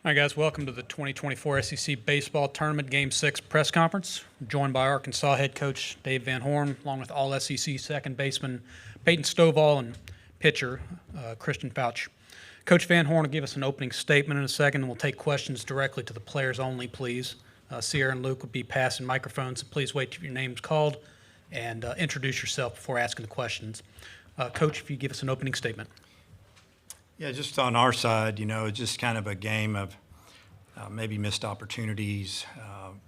All right, guys, welcome to the 2024 SEC Baseball Tournament Game 6 press conference. I'm joined by Arkansas head coach Dave Van Horn, along with all SEC second baseman Peyton Stovall and pitcher Christian Foutch. Coach Van Horn will give us an opening statement in a second, and we'll take questions directly to the players only, please. Sierra and Luke will be passing microphones, so please wait till your name's called and introduce yourself before asking the questions. Coach, if you give us an opening statement. Yeah, just on our side, it's just kind of a game of maybe missed opportunities.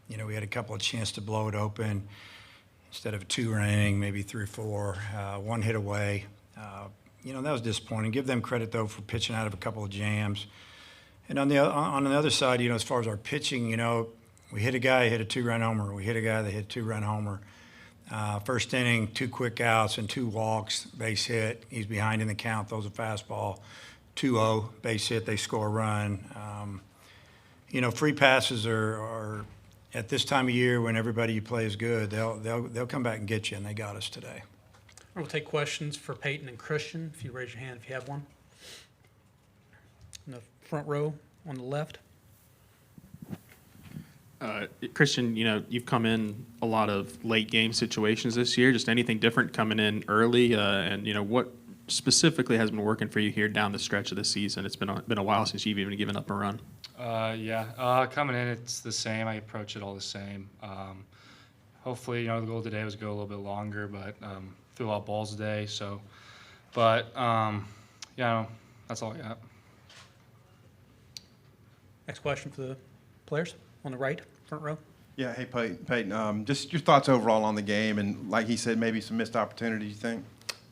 We had a couple of chances to blow it open. Instead of a 2-run inning, maybe 3 or 4, one hit away. That was disappointing. Give them credit, though, for pitching out of a couple of jams. And on the other side, as far as our pitching, we hit a guy who hit a 2-run homer. We hit a guy that hit a 2-run homer. First inning, 2 quick outs and 2 walks, base hit. He's behind in the count, throws a fastball. 2-0, base hit, they score a run. Free passes are at this time of year when everybody you play is good, they'll come back and get you, and they got us today. We'll take questions for Peyton and Christian. If you raise your hand if you have one. In the front row on the left. Christian, you've come in a lot of late game situations this year. Just anything different coming in early, and what specifically has been working for you here down the stretch of the season? It's been a while since you've even given up a run. Coming in, it's the same. I approach it all the same. Hopefully, the goal today was to go a little bit longer, but threw a lot of balls today. That's all I got. Next question for the players on the right, front row. Yeah, hey, Peyton, just your thoughts overall on the game, and like he said, maybe some missed opportunities, you think?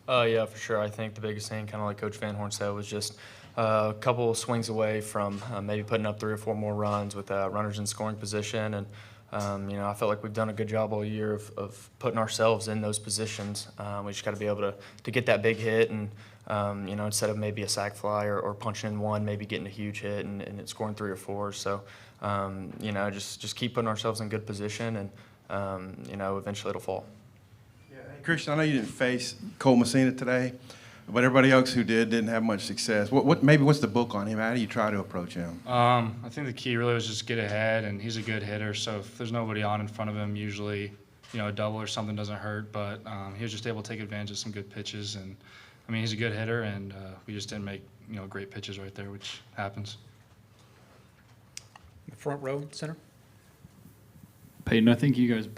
Yeah, for sure. I think the biggest thing, kind of like Coach Van Horn said, was just a couple of swings away from maybe putting up 3 or 4 more runs with runners in scoring position. And, I felt like we've done a good job all year of putting ourselves in those positions. We just got to be able to get that big hit and, instead of maybe a sac fly or punching in one, maybe getting a huge hit and scoring 3 or 4. So, just keep putting ourselves in good position and, eventually it'll fall. Christian, I know you didn't face Cole Messina today, but everybody else who didn't have much success. What's the book on him? How do you try to approach him? I think the key really was just get ahead, and he's a good hitter, so if there's nobody on in front of him, usually, a double or something doesn't hurt, but he was just able to take advantage of some good pitches, and, he's a good hitter, and we just didn't make, great pitches right there, which happens. The front row, center. Peyton, I think you guys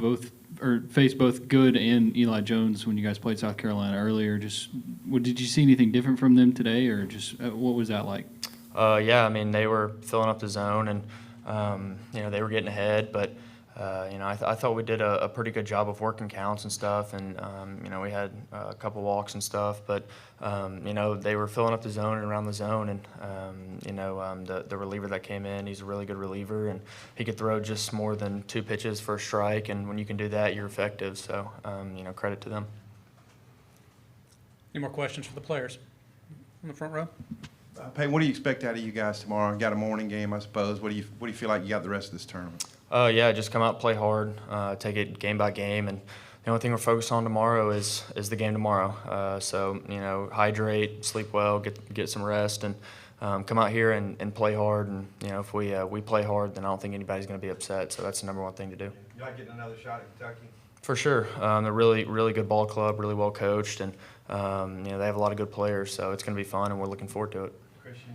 faced both Good and Eli Jones when you guys played South Carolina earlier. Did you see anything different from them today, or just what was that like? They were filling up the zone, and they were getting ahead. But I thought we did a pretty good job of working counts and stuff, and we had a couple walks and stuff. But they were filling up the zone and around the zone, and the reliever that came in, he's a really good reliever, and he could throw just more than 2 pitches for a strike. And when you can do that, you're effective. So credit to them. Any more questions for the players in the front row? Peyton, what do you expect out of you guys tomorrow? You got a morning game, I suppose. What do you feel like you got the rest of this tournament? Just come out, play hard, take it game by game, and the only thing we're focused on tomorrow is the game tomorrow. Hydrate, sleep well, get some rest, and come out here and play hard. And if we play hard, then I don't think anybody's going to be upset. So that's the number one thing to do. You like getting another shot at Kentucky? For sure, they're really good ball club, really well coached, and they have a lot of good players. So it's going to be fun, and we're looking forward to it. Christian,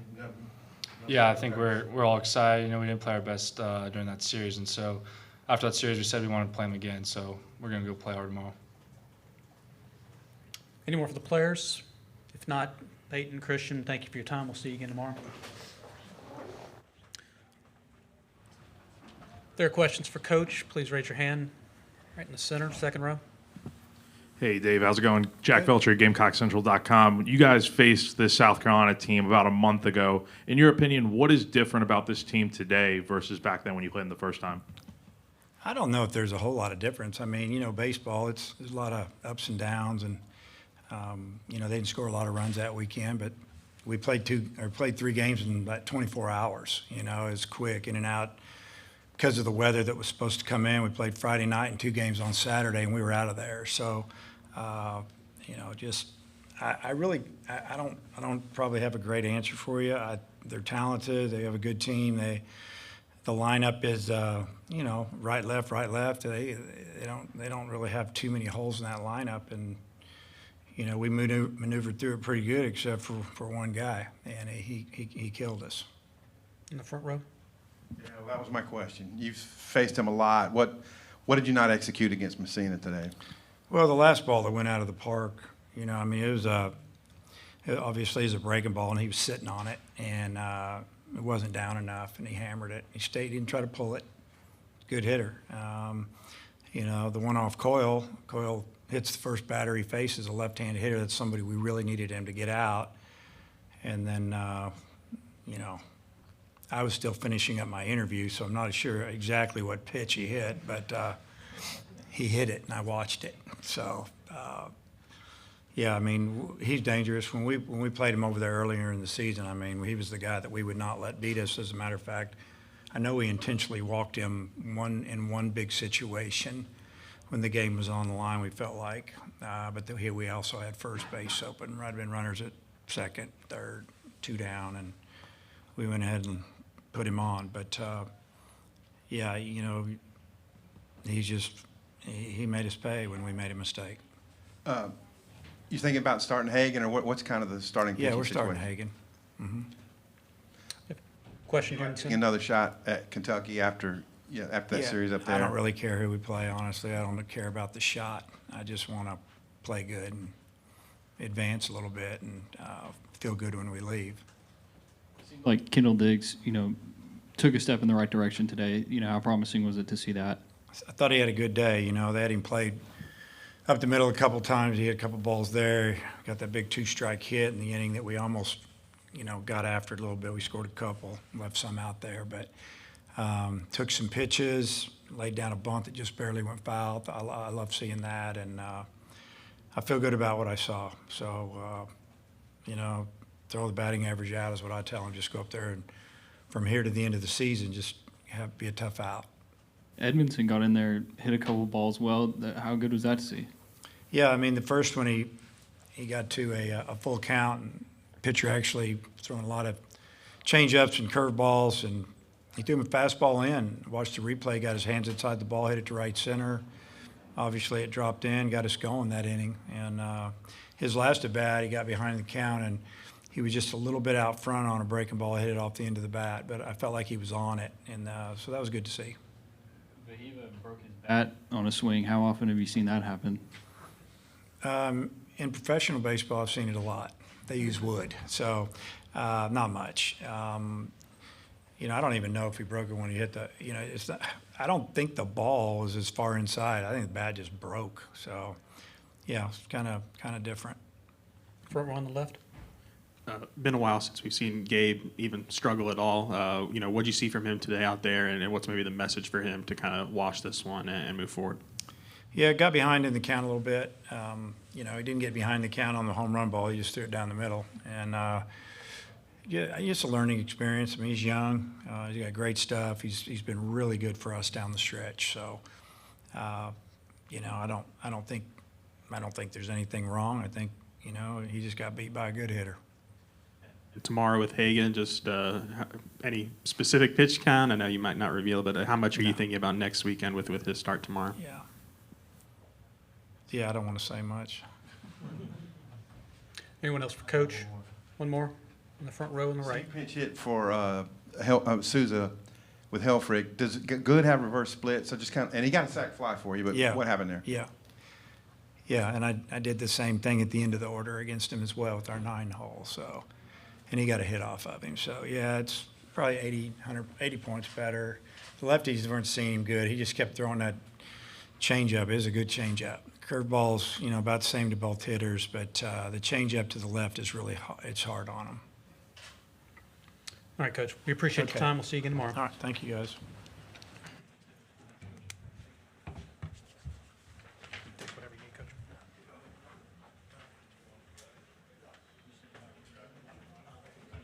Yeah, I think we're all excited. We didn't play our best during that series, and so after that series, we said we wanted to play them again. So we're going to go play hard tomorrow. Any more for the players? If not, Peyton, Christian, thank you for your time. We'll see you again tomorrow. If there are questions for Coach, please raise your hand. Right in the center, second row. Hey, Dave, how's it going? Jack Felcher, GamecockCentral.com. You guys faced this South Carolina team about a month ago. In your opinion, what is different about this team today versus back then when you played them the first time? I don't know if there's a whole lot of difference. Baseball, there's a lot of ups and downs, and, they didn't score a lot of runs that weekend, but we played 3 games in about 24 hours. It was quick, in and out. Because of the weather that was supposed to come in, we played Friday night and 2 games on Saturday, and we were out of there. So, I really, I don't probably have a great answer for you. They're talented. They have a good team. The lineup is, you know, right, left, right, left. They don't really have too many holes in that lineup. And, you know, we maneuvered through it pretty good except for one guy, and he killed us. In the front row. Yeah, well, that was my question. You've faced him a lot. What did you not execute against Messina today? Well, the last ball that went out of the park, you know, I mean, it was obviously it was a breaking ball, and he was sitting on it, and it wasn't down enough, and he hammered it. He didn't try to pull it. Good hitter. You know, the one off Coyle hits the first batter he faces, a left-handed hitter. That's somebody we really needed him to get out. And then, you know, I was still finishing up my interview, so I'm not sure exactly what pitch he hit, but he hit it, and I watched it. So, yeah, I mean, he's dangerous. When we played him over there earlier in the season, I mean, he was the guy that we would not let beat us. As a matter of fact, I know we intentionally walked him in one big situation when the game was on the line, we felt like. But here we also had first base open. I'd been runners at second, third, 2 down, and we went ahead and put him on. But, yeah, you know, he made us pay when we made a mistake. You thinking about starting Hagan, or what's kind of the starting pitching Yeah, we're situation? starting Hagan. Question, Taking Jameson? another shot at Kentucky after that series up there. I don't really care who we play, honestly. I don't care about the shot. I just want to play good and advance a little bit and feel good when we leave. Like Kendall Diggs, you know, took a step in the right direction today. You know, how promising was it to see that? I thought he had a good day. You know, they had him played up the middle a couple times. He had a couple balls there. Got that big 2-strike hit in the inning that we almost, you know, got after it a little bit. We scored a couple, left some out there, but took some pitches, laid down a bunt that just barely went foul. I love seeing that, and I feel good about what I saw. So, you know, throw the batting average out is what I tell him. Just go up there and from here to the end of the season, just be a tough out. Edmondson got in there, hit a couple balls well. How good was that to see? Yeah, I mean, the first one he got to a full count, and pitcher actually throwing a lot of change-ups and curveballs, and he threw him a fastball in. Watched the replay, got his hands inside the ball, hit it to right center. Obviously, it dropped in, got us going that inning. And his last at bat, he got behind the count, and he was just a little bit out front on a breaking ball, hit it off the end of the bat. But I felt like he was on it, and so that was good to see. Vahiva broke his bat on a swing. How often have you seen that happen? In professional baseball, I've seen it a lot. They use wood, so not much. You know, I don't even know if he broke it when he hit the. You know, it's not. I don't think the ball was as far inside. I think the bat just broke. So, yeah, it's kind of different. Front row on the left. Been a while since we've seen Gabe even struggle at all. You know, what'd you see from him today out there, and what's maybe the message for him to kind of wash this one and move forward? Yeah, got behind in the count a little bit. You know, he didn't get behind the count on the home run ball. He just threw it down the middle. And, yeah, it's a learning experience. I mean, he's young. He's got great stuff. He's been really good for us down the stretch. So, you know, I don't think there's anything wrong. I think, you know, he just got beat by a good hitter. Tomorrow with Hagan, just any specific pitch count? I know you might not reveal, but how much are you thinking about next weekend with his start tomorrow? Yeah, I don't want to say much. Anyone else for Coach? One more in the front row on the right. Pinch hit for Souza with Helfrich. Does Good have reverse split? So just kind of, and he got a sac fly for you, but Yeah. what happened there? Yeah, and I did the same thing at the end of the order against him as well with our 9 hole. So, and he got a hit off of him. So, yeah, it's probably 80 points better. The lefties weren't seeing him good. He just kept throwing that changeup. It is a good changeup. Curveball's, you know, about the same to both hitters, but the changeup to the left is really it's hard on him. All right, Coach. We appreciate the Okay. time. We'll see you again tomorrow. All right, thank you guys.